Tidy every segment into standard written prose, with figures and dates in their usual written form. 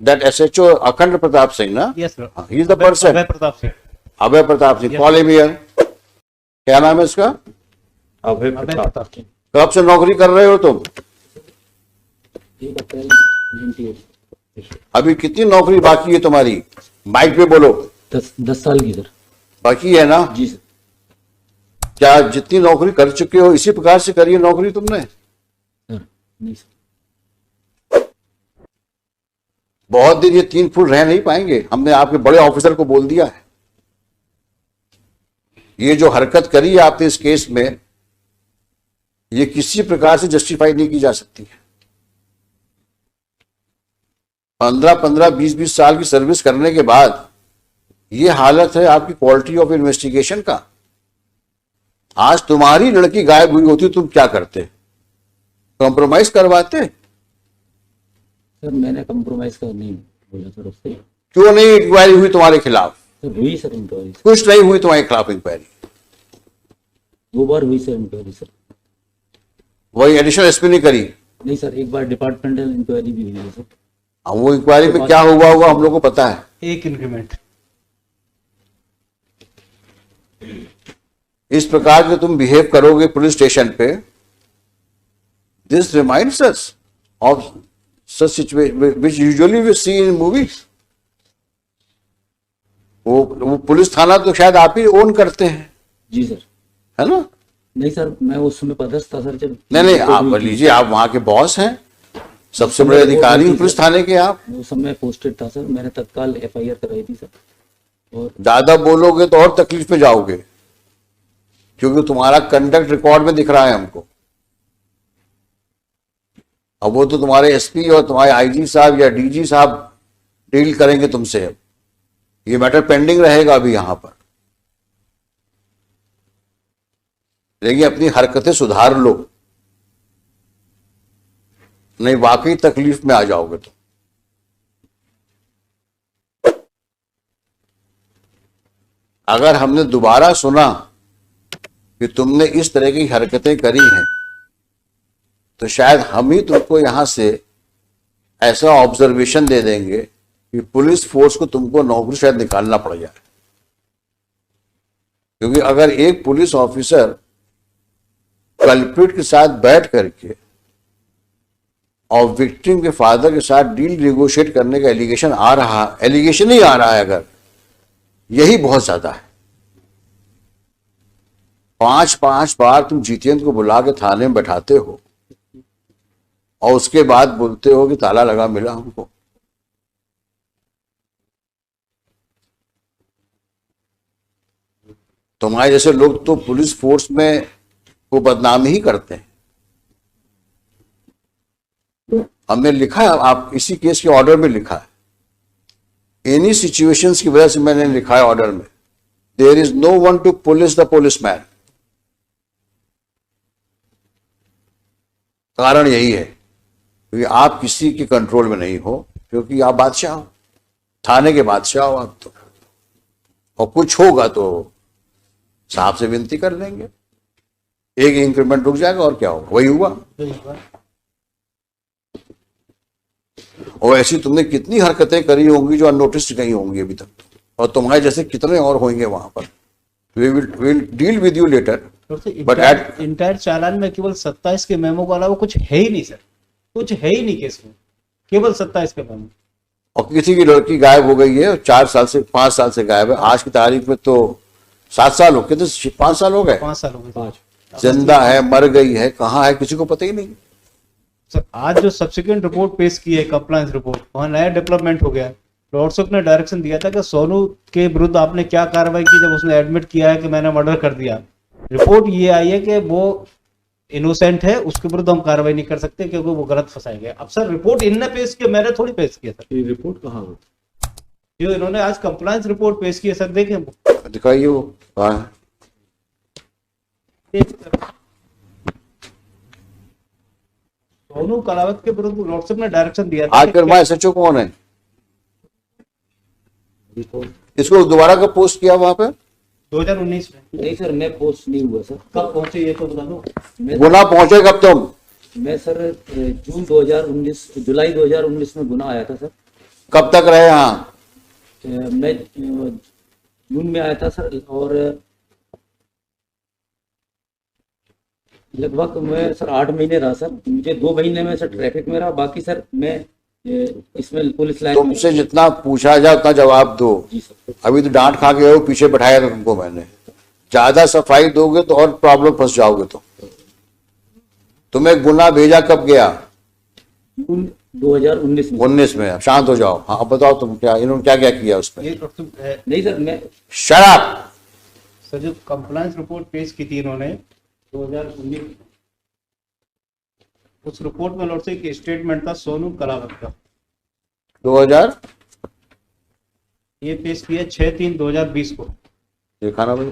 That SHO Akhand Pratap Singh, na? Yes, sir. He is the person. Abhay Pratap Singh. Abhay Pratap Singh, call him here. क्या नाम है इसका? अभय अभय प्रताप। प्रताप सिंह। कब से नौकरी कर रहे हो तुम? अभी कितनी नौकरी बाकी है तुम्हारी? माइक पे बोलो। 10 साल की सर। बाकी है ना? जी सर। क्या जितनी नौकरी कर चुके हो इसी प्रकार से करी है नौकरी तुमने? सर नहीं सर। बहुत दिन ये 3 फुट रह नहीं पाएंगे। हमने आपके बड़े ऑफिसर को बोल दिया है। ये जो हरकत करी है आपने इस केस में, ये किसी प्रकार से जस्टिफाई नहीं की जा सकती है। 15-15, 20-20 साल की सर्विस करने के बाद ये हालत है आपकी क्वालिटी ऑफ इन्वेस्टिगेशन का। आज तुम्हारी लड़की गायब हुई होती तुम क्या करते? कॉम्प्रोमाइज करवाते? सर मैंने कॉम्प्रोमाइज का नहीं बोला सर उससे। क्यों नहीं इंक्वायरी हुई तुम्हारे खिलाफ? सर हुई सर इंक्वायरी। कुछ नहीं हुई तुम्हारे खिलाफ इंक्वायरी? 2 बार हुई सर इंक्वायरी सर। वही एडिशनल एसपी ने करी? नहीं सर, एक बार डिपार्टमेंटल इंक्वायरी भी हुई है सर। अब वो इंक्वायरी में क्या हुआ होगा हम लोग को पता है। एक इंक्रीमेंट। इस प्रकार के तुम बिहेव करोगे पुलिस स्टेशन पे, this reminds us of such situation which usually we see in movies. वो पुलिस थाना तो शायद आप ही ओन करते हैं, जी सर। है ना? नहीं सर, मैं उस समय पदस्थ था सर जब। नहीं, आप लीजिए, आप वहां के बॉस हैं, सबसे बड़े अधिकारी पुलिस थाने के आप। उस समय पोस्टेड था सर, मैंने तत्काल FIR कराई थी सर। और ज्यादा बोलोगे तो और तकलीफ में जाओगे, क्योंकि तुम्हारा कंडक्ट रिकॉर्ड में दिख रहा है हमको। अब वो तो तुम्हारे एसपी और तुम्हारे IG साहब या DG साहब डील करेंगे तुमसे। अब ये मैटर पेंडिंग रहेगा अभी यहां पर। लेकिन अपनी हरकतें सुधार लो, नहीं वाकई तकलीफ में आ जाओगे तुम। अगर हमने दोबारा सुना कि तुमने इस तरह की हरकतें करी हैं, तो शायद हम ही तुमको यहां से ऐसा ऑब्जर्वेशन दे देंगे कि पुलिस फोर्स को तुमको नौकरी शायद निकालना पड़ जाए। क्योंकि अगर एक पुलिस ऑफिसर कल्प्रिट के साथ बैठ करके और विक्टिम के फादर के साथ डील नेगोशिएट करने का एलिगेशन ही आ रहा है, अगर यही बहुत ज्यादा है। 5-5 बार तुम जितेंद्र को बुला के थाने में बैठाते हो और उसके बाद बोलते हो कि ताला लगा मिला हमको। तुम्हारे जैसे लोग तो पुलिस फोर्स में को बदनामी ही करते हैं। हमने लिखा है, आप इसी केस के ऑर्डर में लिखा है, एनी सिचुएशंस की वजह से मैंने लिखा है ऑर्डर में, there is no one to police the policeman. कारण यही है क्योंकि आप किसी के कंट्रोल में नहीं हो, क्योंकि आप बादशाह हो, थाने के बादशाह हो आप तो। और कुछ होगा तो साहब से विनती कर लेंगे, एक इंक्रीमेंट रुक जाएगा और क्या होगा। वही हुआ। और ऐसी तुमने कितनी हरकतें करी होंगी जो अननोटिस्ड गई होंगी अभी तक, और तुम्हारे जैसे कितने और होंगे वहां पर। We will deal with you later. But at entire चालान में केवल 27 के मेमो के अलावा कुछ है ही नहीं सर, कुछ है ही नहीं केस में, केवल 27 के मेमो। और किसी की लड़की गायब हो गई है, 4 साल से 5 साल से गायब है, आज की तारीख में तो 7 साल हो गए, तो 5 साल हो गए। 5 साल हो गए। 5 जिंदा है, मर गई है, कहाँ है, किसी को पता ही नहीं। सर आज जो सब्सिक्वेंट रिपोर्ट पेश की है, कंप्लायंस रिपोर्ट, वहाँ नया डेवलपमेंट हो गया है। लॉर्डशिप ने डायरेक्शन दिया था कि सोनू के विरुद्ध आपने क्या कार्रवाई की जब उसने एडमिट किया है कि मैंने मर्डर कर दिया। रिपोर्ट ये आई है कि वो इनोसेंट है, उसके विरुद्ध हम कार्रवाई नहीं कर सकते क्योंकि वो गलत फंसाए गए। अब सर रिपोर्ट इनने पेश किया, मैंने थोड़ी पेश किया सर। ये रिपोर्ट कहाँ हो जो इन्होंने आज कंप्लायंस रिपोर्ट पेश की है सर, देखें दिखाइए वो कहाँ है। सोनू कलावत के विरुद्ध लॉर्डशिप ने डायरेक्शन दिया था। आज फिर मैं SHO कौन है? इसको दोबारा कब पोस्ट किया वहां पे? 2019 में। नहीं सर, मैं पोस्ट नहीं हुआ सर। कब पहुंचे ये तो बता दो। गुना पहुंचे कब तुम? मैं सर जुलाई 2019 में गुना आया था सर। कब तक रहे यहाँ? मैं जून में आया था सर, और लगभग मैं सर 8 महीने रहा सर। मुझे 2 महीने में सर ट्रैफिक में रहा, बाकी सर मैं इसमें पुलिस लाइन में। तुमसे जितना पूछा जाए उतना जवाब दो। जी सर। अभी तो डांट खा के हो, पीछे बैठाया था तुमको मैंने। ज्यादा सफाई दोगे तो और प्रॉब्लम फंस जाओगे। तो तुम्हें गुना भेजा कब गया? 2019 में। 19 में। अब शांत हो जाओ। हाँ अब बताओ तुम क्या, इन्होंने क्या क्या किया उसमें? ये नहीं सर, मैं शराब। सर जो कंप्लायंस रिपोर्ट पेश की थी इन्होंने 2019, उस रिपोर्ट में लॉर्ड से एक स्टेटमेंट था सोनू कलावत का, 2000 ये पेश किया 6/3/2020 को। देखा ना भाई?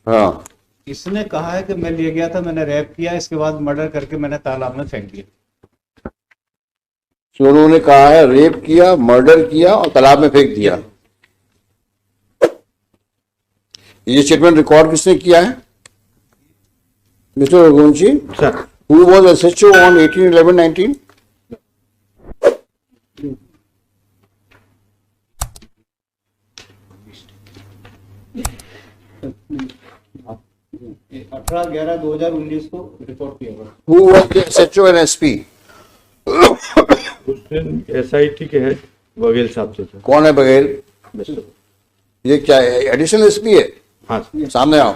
हाँ, इसने कहा है कि मैं ले गया था, मैंने रैप किया, इसके बाद मर्डर करके मैंने तालाब में फेंक दिया। सोनू ने कहा है रेप किया, मर्डर किया और तालाब में फेंक दिया। ये स्टेटमेंट रिकॉर्ड किसने किया है? Mister Raghuvanshi sir. Who was SHO on 18/11/19? ये 18/11/2019 को रिपोर्ट किया हुआ। Who was the SHO and SP? उस दिन SIT के हेड बघेल साहब थे सर। कौन है बघेल? मिस्टर। ये क्या है? एडिशनल एसपी है? हाँ सर। सामने आओ।